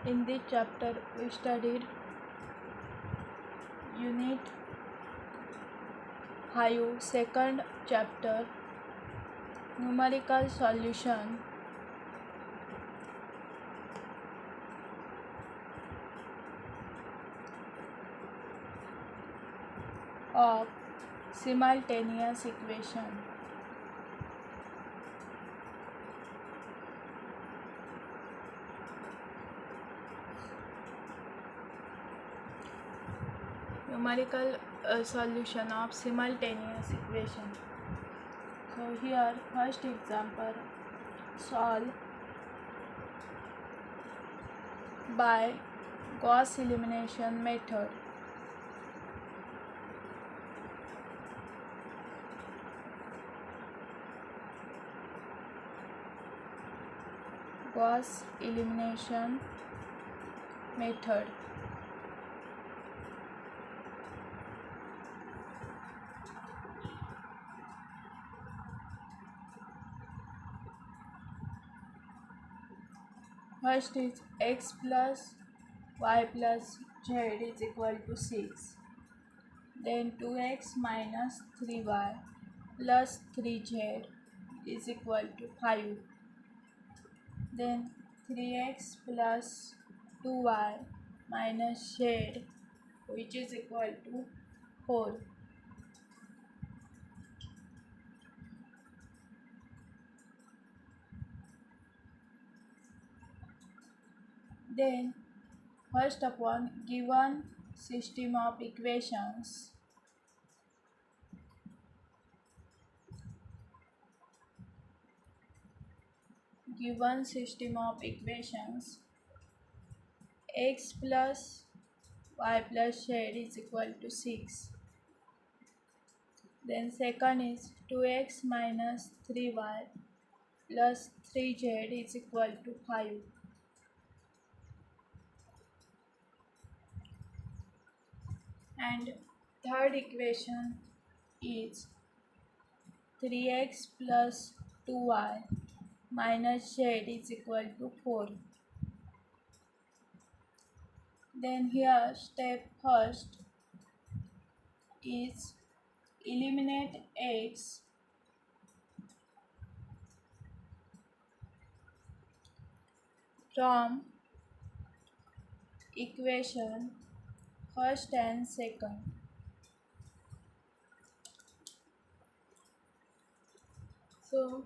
In this chapter, we studied Unit 5, second chapter, numerical solution of simultaneous equation. Numerical solution of simultaneous equation. So here first example, solve by Gauss elimination method. Gauss elimination method. First is x plus y plus z is equal to 6. Then 2x minus 3y plus 3z is equal to 5. Then 3x plus 2y minus z, which is equal to 4. Then first upon given system of equations, x plus y plus z is equal to 6. Then second is 2x minus 3y plus 3z is equal to 5. And third equation is 3x plus 2y minus z is equal to 4. Then here step first is eliminate x from equation first and second. So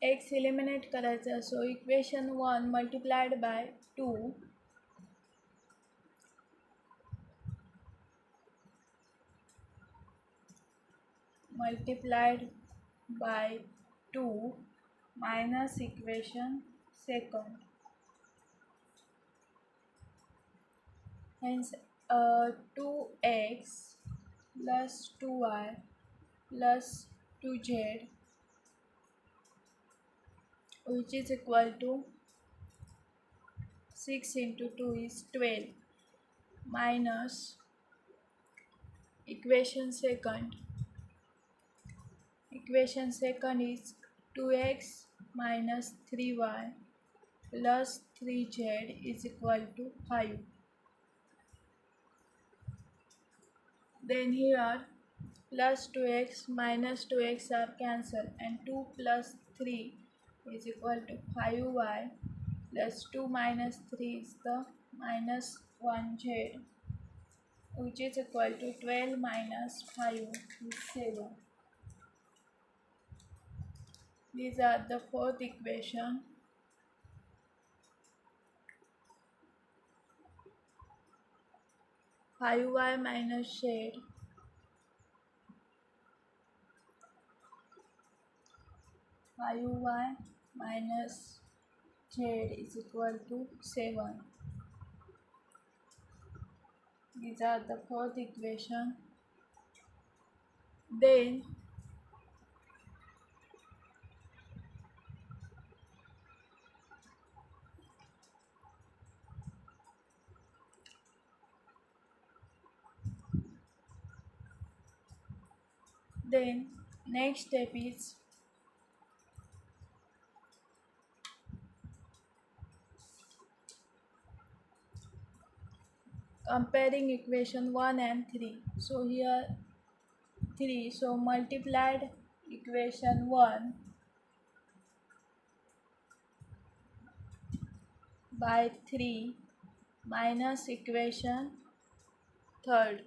x eliminate करायचा. So equation 1 multiplied by 2 multiplied by 2 minus equation second. Hence 2x plus 2y plus 2z, which is equal to 6 into 2 is 12, minus equation second. Equation second is 2x minus 3y plus 3z is equal to 5. Then here plus 2x minus 2x are cancelled and 2 plus 3 is equal to 5y plus 2 minus 3 is the minus 1z, which is equal to 12 minus 5 is 7. These are the fourth equation. Five y minus z is equal to 7. These are the fourth equation. Then next step is comparing equation 1 and 3. So here 3, so multiplied equation 1 by 3 minus equation third.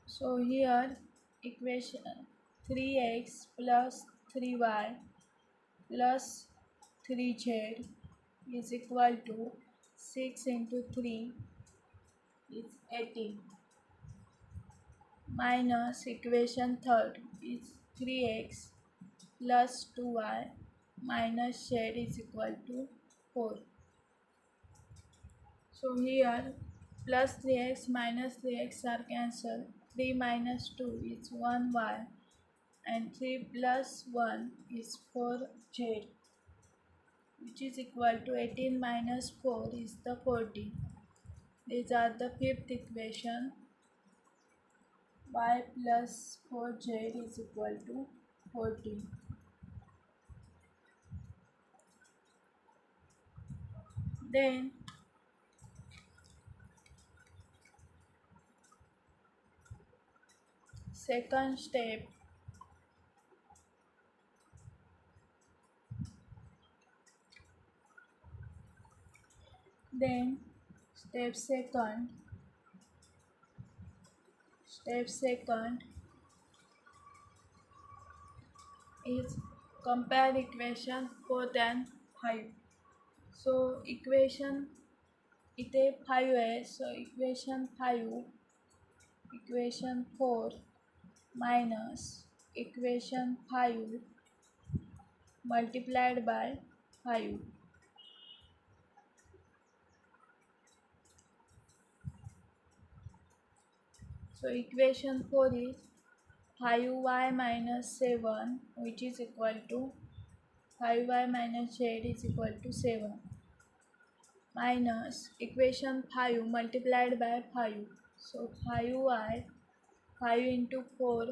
So here equation 3x plus 3y plus 3z is equal to 6 into 3 is 18 minus equation third is 3x plus 2y minus z is equal to 4. So here plus 3x minus 3x are cancelled. 3 minus 2 is 1y and 3 plus 1 is 4z, which is equal to 18 minus 4 is the 14. These are the fifth equation. Y plus 4z is equal to 14. Then second step, then step second is compare equation 4 and 5. So equation इथे 5 आहे, so equation 4 minus equation 5 multiplied by 5. So equation 4 is 5y minus 7, which is equal to 5y minus z is equal to 7, minus equation 5 multiplied by 5. So 5y, 5 into 4,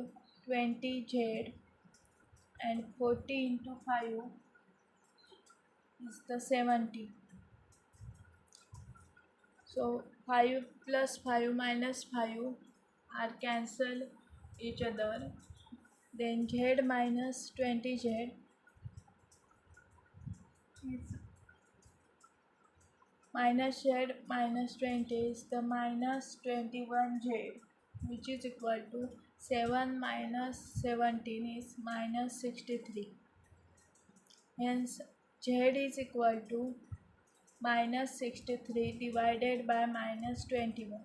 20z, and 40 into 5 is the 70. So 5 plus 5 minus 5 are cancel each other. Then z minus 20z is minus z minus 20 is the minus 21z, which is equal to 7 minus 17 is minus 63. Hence z is equal to minus 63 divided by minus 21,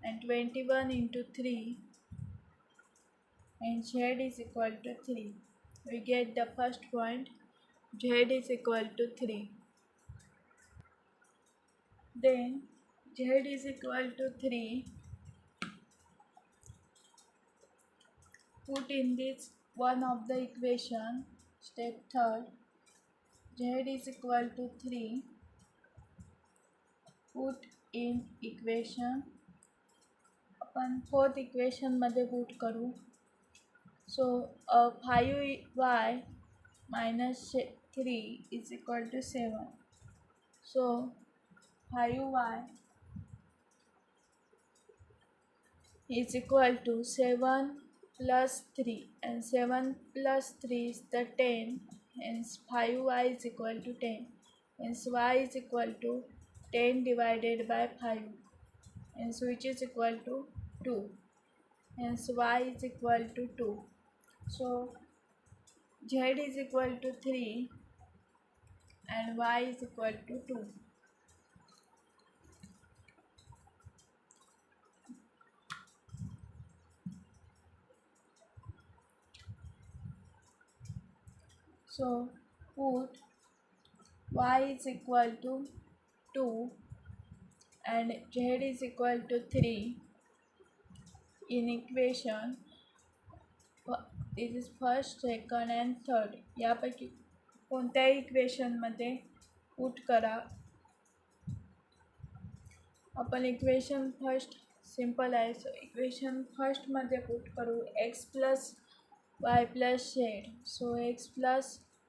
and 21 into 3, and z is equal to 3. We get the first point, z is equal to 3. Then z is equal to 3, put in this one of the equation, step third, z is equal to 3, put in equation, आपण fourth equation मध्ये put करू. So 5y minus 3 is equal to 7. So 5y is equal to 7 plus 3, and 7 plus 3 is the 10, hence 5y is equal to 10, hence y is equal to 10 divided by 5, hence which is equal to 2, hence y is equal to 2. So z is equal to 3 and y is equal to 2. So put y is equal to 2 and z is equal to 3 in equation. This is first, second and third. यापैकी कोणत्याही इक्वेशनमध्ये put करा. आपण equation first, simple आहे. So equation फर्स्टमध्ये put करू x plus y plus z. So x plus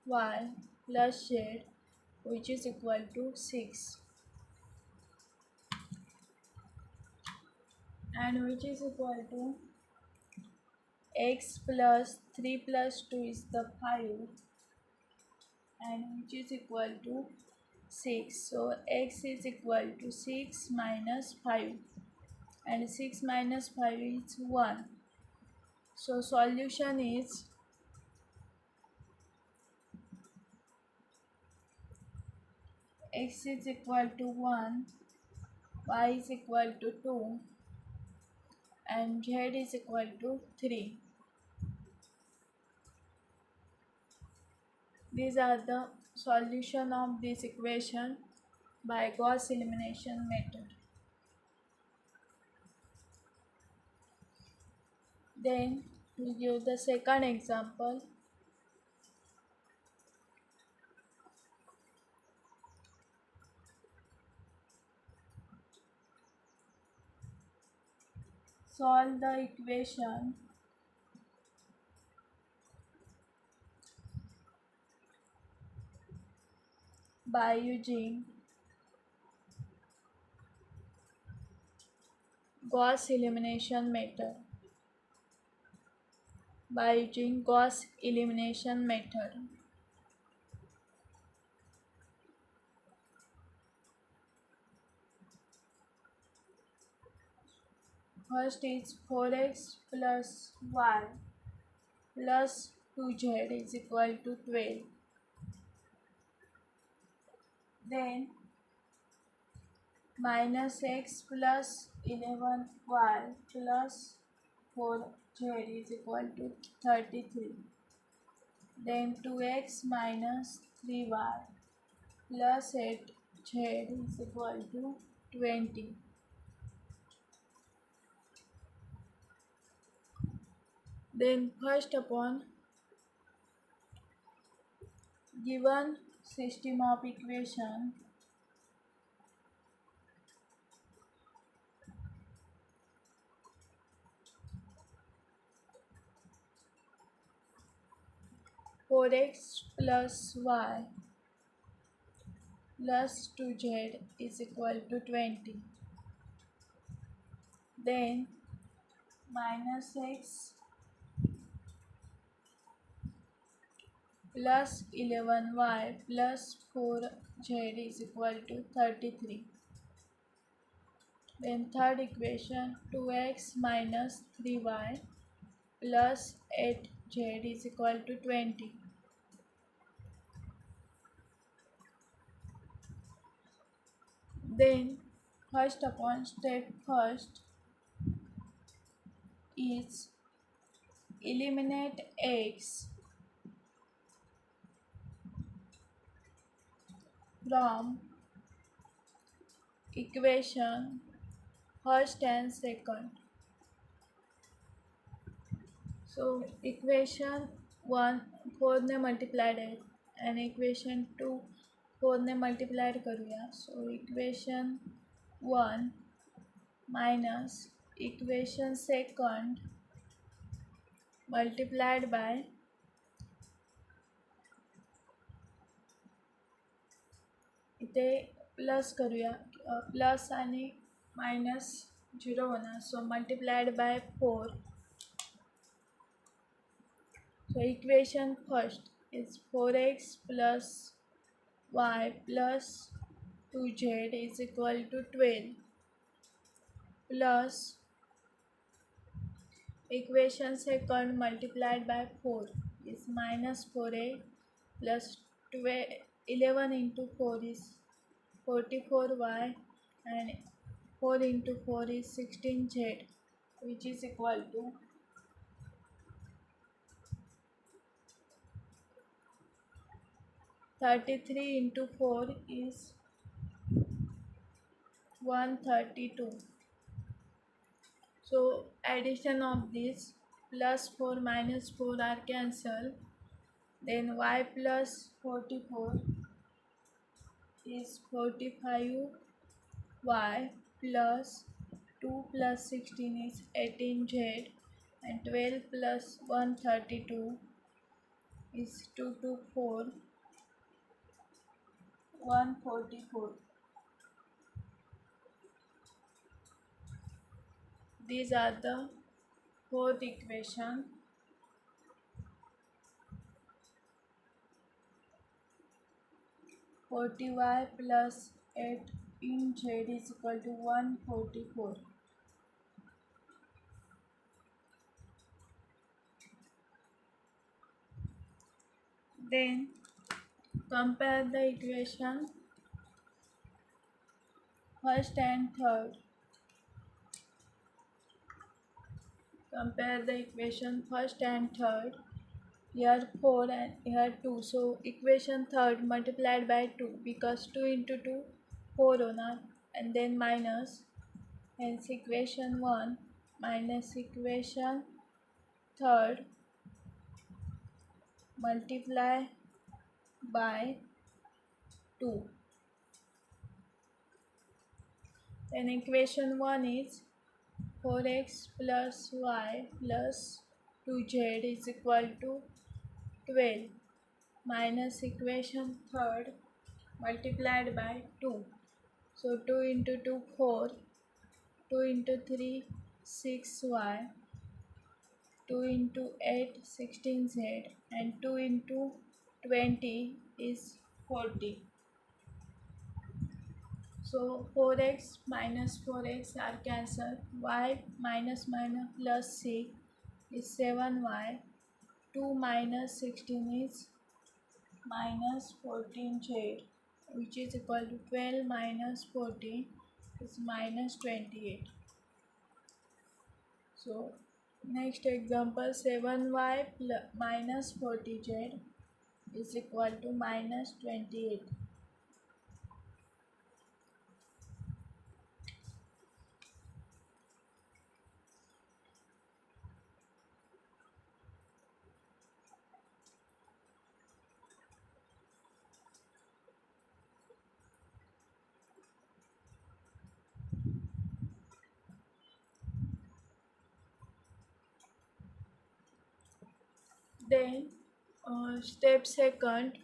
y plus z which is equal to 6 and which is equal to x plus 3 plus 2 is the 5 and which is equal to 6. So x is equal to 6 minus 5 and 6 minus 5 is 1. So solution is x is equal to 1, y is equal to 2 and z is equal to 3. These are the solution of this equation by Gauss elimination method. Then we give the second example. Solve the equation by using Gauss elimination method. First is 4x plus y plus 2z is equal to 12. Then minus x plus 11y plus 4z is equal to 33. Then 2x minus 3y plus 8z is equal to 20. Then first upon given system of equation, four x plus y plus 2z is equal to 20. Then minus x plus 11y plus 4z is equal to 33. Then third equation 2x minus 3y plus 8z is equal to 20. Then first upon step first is eliminate x from equation first and second. So equation 1 4 ने multiplied है and equation 2 4 ने multiplied करूया. So equation 1 minus equation second multiplied by इथे plus करूया. Plus आणि minus 0 होणार. सो multiplied bye 4. So equation first is 4x plus y plus 2z is equal to 12 plus equation second multiplied by 4 is minus 4a plus 12, 11 into 4 is 44y and 4 into 4 is 16z which is equal to 33 into 4 is 132. So addition of this plus 4 minus 4 are cancelled. Then y plus 44 is 45y plus 2 plus 16 is 18z, and 12 plus 132 is 224, 144. These are the fourth equation. Forty y plus 18z is equal to 144. Then compare the equation first and third. Compare the equation first and third. Here 4 and here 2. So equation third multiplied by 2, because 2 into 2 4 होना, and then minus, hence equation 1 minus equation third multiply by 2. Then equation 1 is 4x plus y plus 2z is equal to 12, minus equation third multiplied by 2. So 2 into 2 4, 2 into 3 6y, 2 into 8 16z, and 2 into 20 is 40. So 4x minus 4x are cancelled. Y minus minus plus 6 is 7y. 2 minus 16 is minus 14z, which is equal to 12 minus 14 is minus 28. So next example, 7y minus 40z is equal to minus 28. Then step second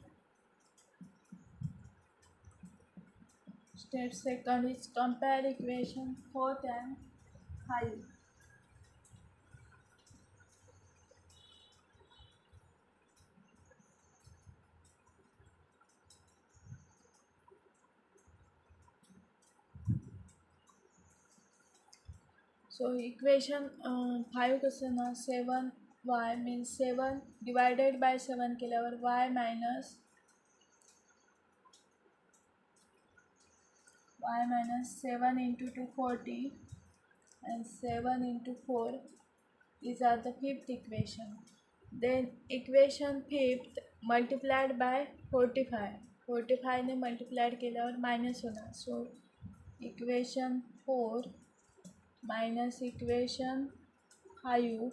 is compare equation fourth and 5. So equation 5 question 7y means 7 divided by 7 केल्यावर y minus 7 into 2 40, and 7 into 4. These are the fifth equation. Then equation fifth multiplied by 45. 45 ने multiplied केल्यावर minus होणार. So equation 4 minus equation 5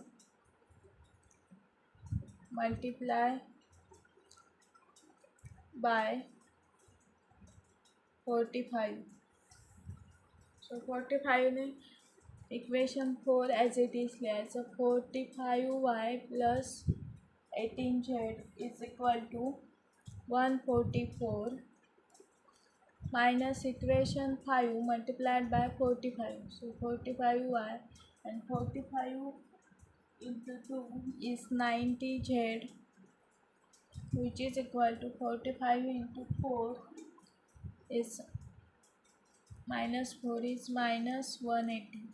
multiply by 45. So 45 ने equation 4 as it is लिया. So 45y plus 18z is equal to 144 minus equation 5 multiplied by 45. So 45y and 45 into 2 is 90z, which is equal to 45 into 4 is minus 4 is minus 180.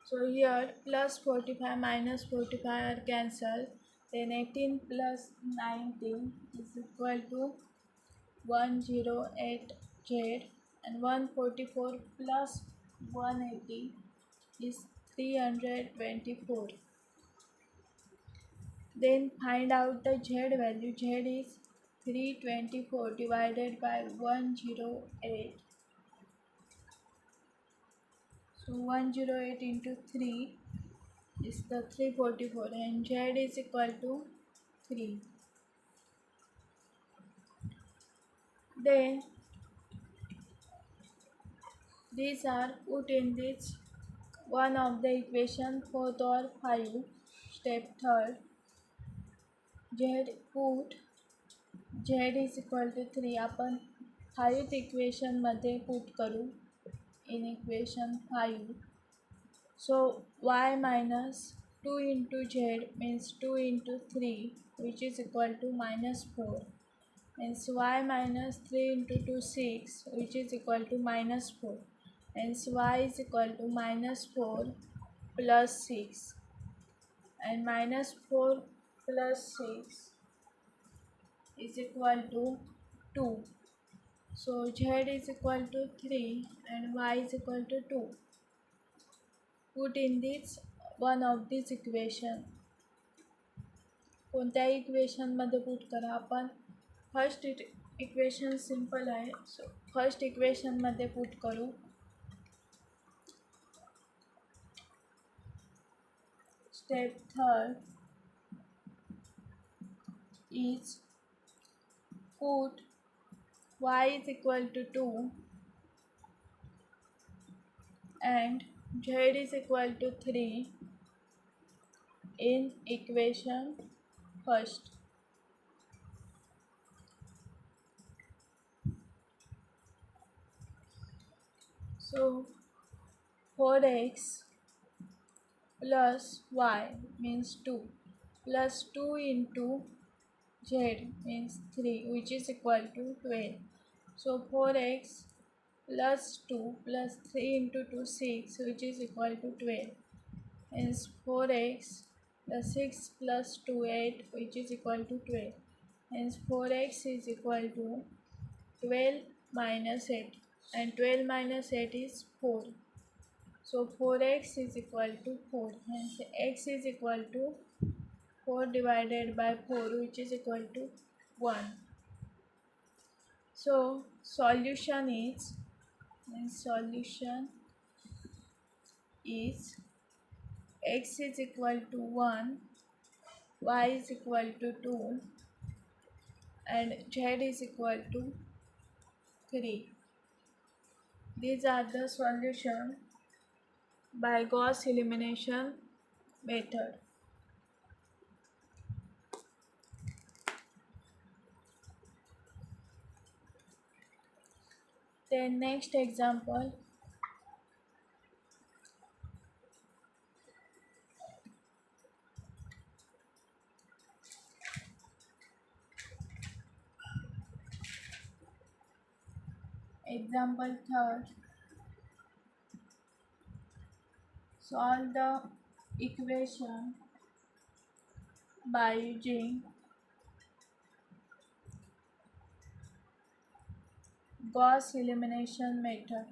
So here plus 45 minus 45 are cancelled. Then 18 plus 19 is equal to 108z, and 144 plus 180 is 324. Then find out the z value. Z is 324 divided by 108. So 108 into 3 is the 344, and z is equal to 3. Then These are put in this one of the equation 4th or 5. Step 3rd, z put z is equal to 3 आपण 5th equation मध्ये put करू in equation 5. So y minus 2 into z means 2 into 3, which is equal to minus 4. Hence y minus 3 into 2 6, which is equal to minus 4. Hence y is equal to minus 4 plus 6, and minus 4 plus 6 is equal to 2. So z is equal to 3 and y is equal to 2. Put in this one of this equation. कोणत्याही इक्वेशनमध्ये put करा. आपण first equation simple आहे, so first इक्वेशनमध्ये put करू. Step 3rd is put y is equal to 2 and z is equal to 3 in equation first. So 4x plus y means 2 plus 2 into z means 3, which is equal to 12. So 4x plus 2 plus 3 into 2 6, which is equal to 12. Hence 4x plus 6 plus 2 8, which is equal to 12. Hence 4x is equal to 12 minus 8, and 12 minus 8 is 4. So 4x is equal to 4. Hence x is equal to 4 divided by 4, which is equal to 1. So solution is x is equal to 1, y is equal to 2, and z is equal to 3. These are the solution by Gauss elimination method. Then next example, example 3rd, solve the equation by using Gauss elimination method.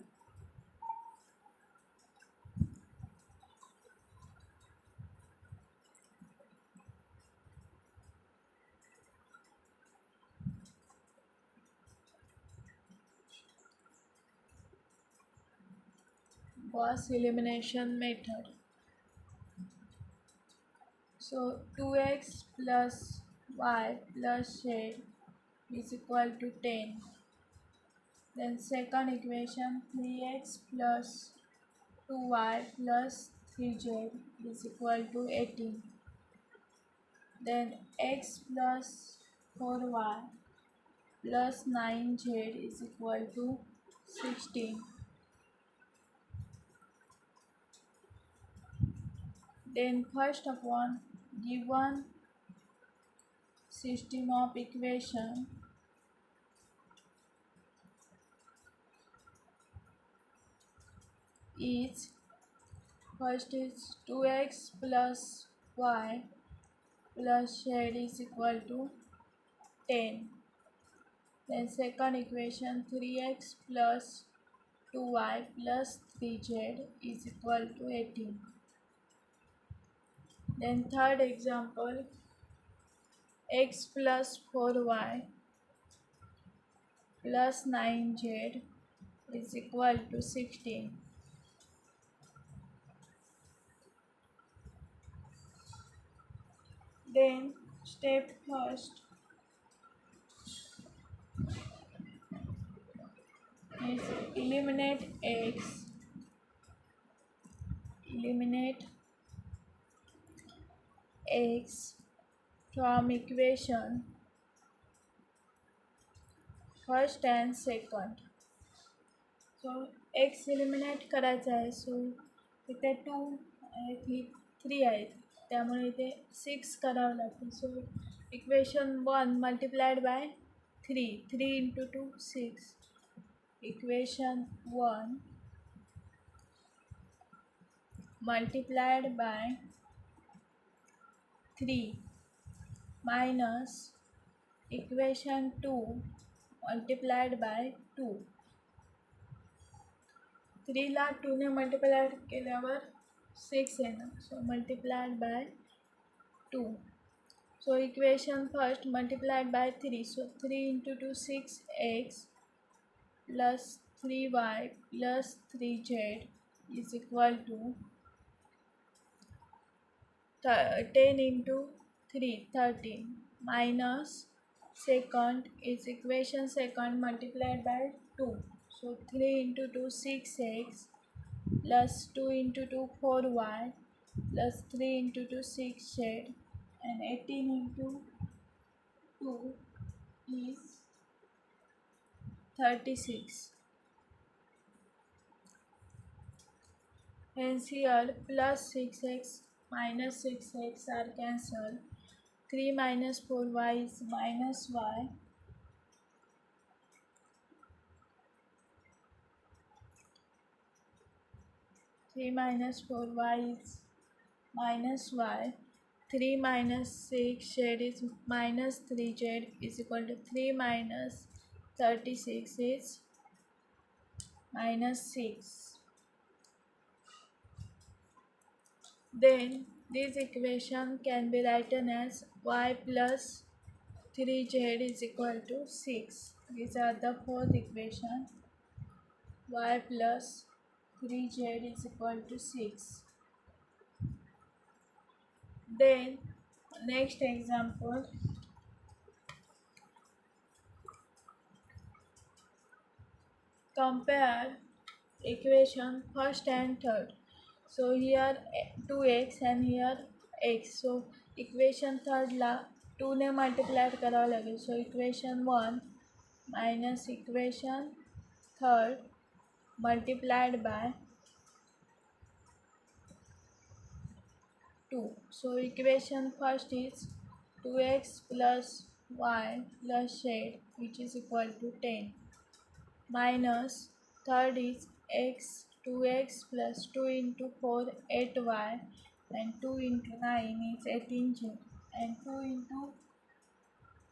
Gauss elimination method. So 2x plus y plus z is equal to 10. Then second equation, 3x plus 2y plus 3z is equal to 18. Then x plus 4y plus 9z is equal to 16. Then first upon given system of equation, is first is 2x plus y plus z is equal to 10. Then second equation, 3x plus 2y plus 3z is equal to 18. Then third example, x plus 4y plus 9z is equal to 16. Then step first is eliminate x from equation first and second. So x eliminate करायचा आहे. सो इथे 2 आहेत, ही 3 आहेत, त्यामुळे इथे 6 करावं लागतं. So equation 1 multiplied by 3 into 2 6. Equation 1 multiplied by 3 minus equation 2 multiplied by 2. 3ला 2ने मल्टिप्लाय केल्यावर 6 येणार. So multiplied by 2. So equation first multiplied by 3. So 3 into 2 6x plus 3y plus 3z is equal to 10 into 3 13 minus second is equation second multiplied by 2. So 3 into 2 6x plus 2 into 2 4y plus 3 into 2 6z and 18 into 2 is 36. Hence here plus 6x minus 6x are cancelled. 3 minus 4y is minus y. 3 minus 4y is minus y. 3 minus 6z is minus 3z is equal to 3 minus 36 is minus 6. Then this equation can be written as y plus 3z is equal to 6. These are the fourth equation. Y plus 3z is equal to 6. Then next example, compare equation first and third. So here 2x and here x. So equation third ला 2 ने multiply करावं लागेल. सो equation 1 minus equation third multiplied by 2. So equation first is 2x plus y plus z which is equal to 10 minus third is x 2x plus 2 into 4 8y and 2 into 9 is 18z and 2 into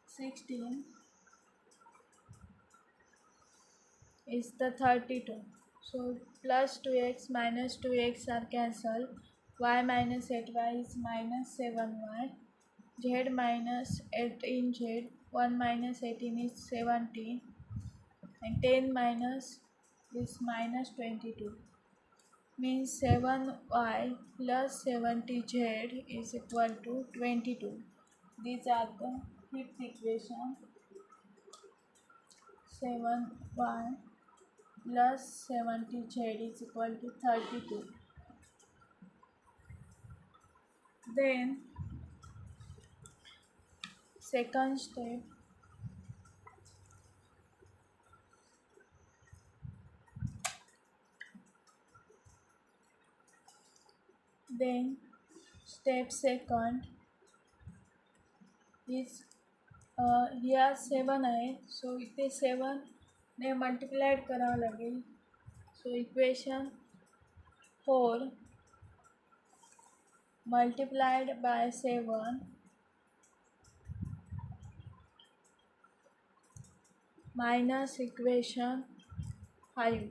16 is the 32. So plus 2x minus 2x are cancelled. Y minus 8y is minus 7y. Z minus 18z. 1 minus 18 is 17. And 10 minus is minus 22. Means 7y plus 70z is equal to 22. These are the fifth equation. 7y plus 70z is equal to 32. Then second step, then step second is here 7 आहे. सो इथे 7 ने multiplied करावं लागेल. So equation 4 multiplied by 7 minus equation 5.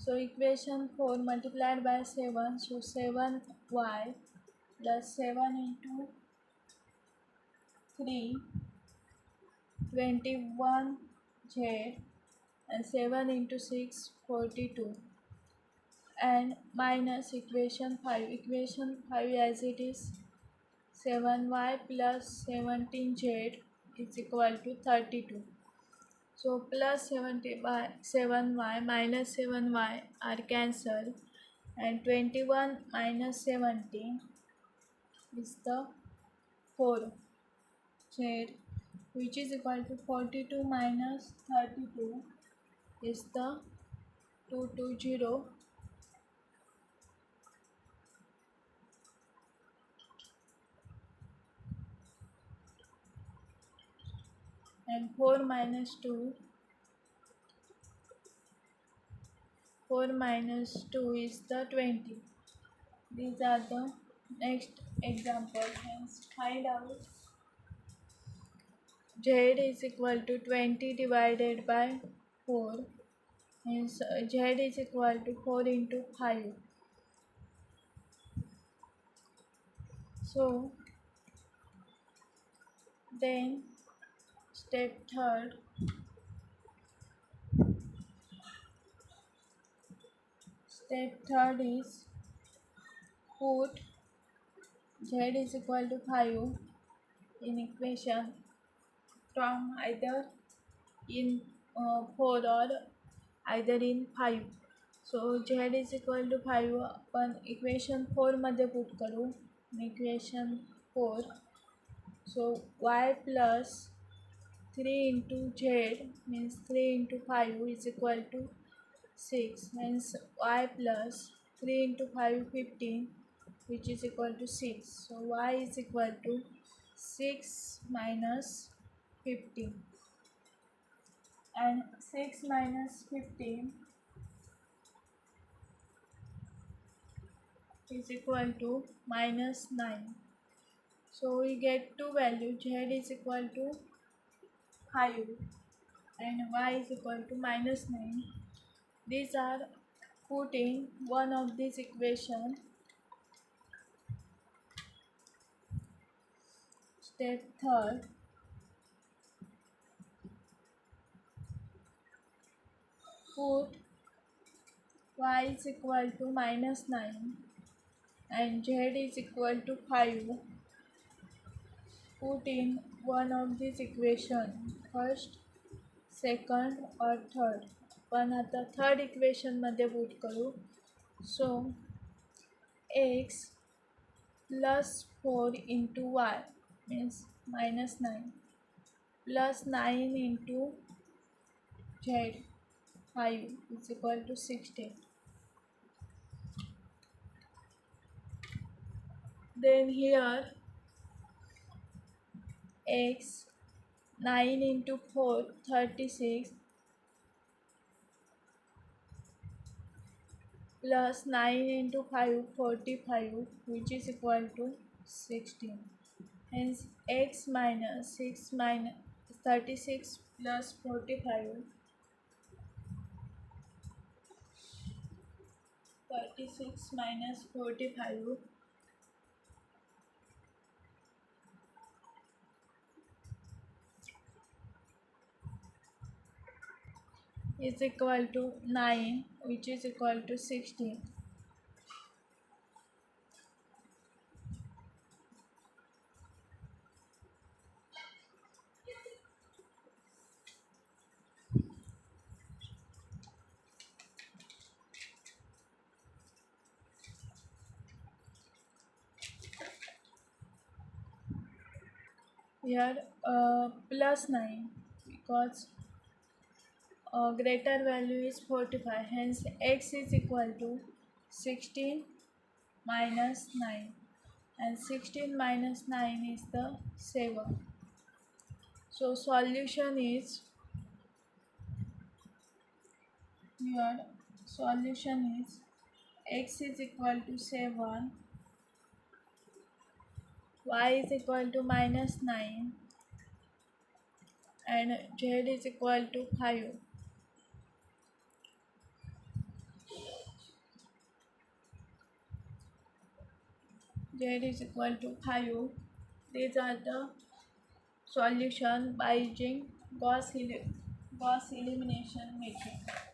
So equation 4 multiplied by 7, so 7y plus 7 into 3 21z and 7 into 6 42 and minus equation 5. Equation 5 as it is 7y plus 17z is equal to 32. So plus 7y minus 7y are cancelled, and 21 minus 17 is the 4 z, which is equal to 42 minus 32 is the 220, and 4 minus 2 is the 20. These are the next example. Hence find out z is equal to 20 divided by 4. Hence z is equal to 4 into 5. So then step third, is put z is equal to 5 in equation from either in 4 or either in 5. So z is equal to 5 आपण equation 4 मध्ये put करू. Equation 4, so y plus 3 into z means 3 into 5 is equal to 6. Hence y plus 3 into 5 15, which is equal to 6. So y is equal to 6 minus 15, and 6 minus 15 is equal to minus 9. So we get two values, z is equal to 5 and y is equal to minus 9. These are put in one of these equation. Step third, put y is equal to minus 9 and z is equal to 5. Put in one of these equation, first, second or third. पण आता third equation मध्ये put करू. सो x plus 4 into y means minus 9 plus 9 into z 5 is equal to 16. Then here x 9 into 4 36 plus 9 into 5 45, which is equal to 16. Hence x minus 6 minus 36 plus 45, 36 minus 45 is equal to 9, which is equal to 16. Here plus 9 because greater value is 45. Hence x is equal to 16 minus 9, and 16 minus 9 is the 7. So solution is, here solution is x is equal to 7, y is equal to minus 9 and z is equal to 5. Z is equal to 5. These are the solution by using Gauss elimination method.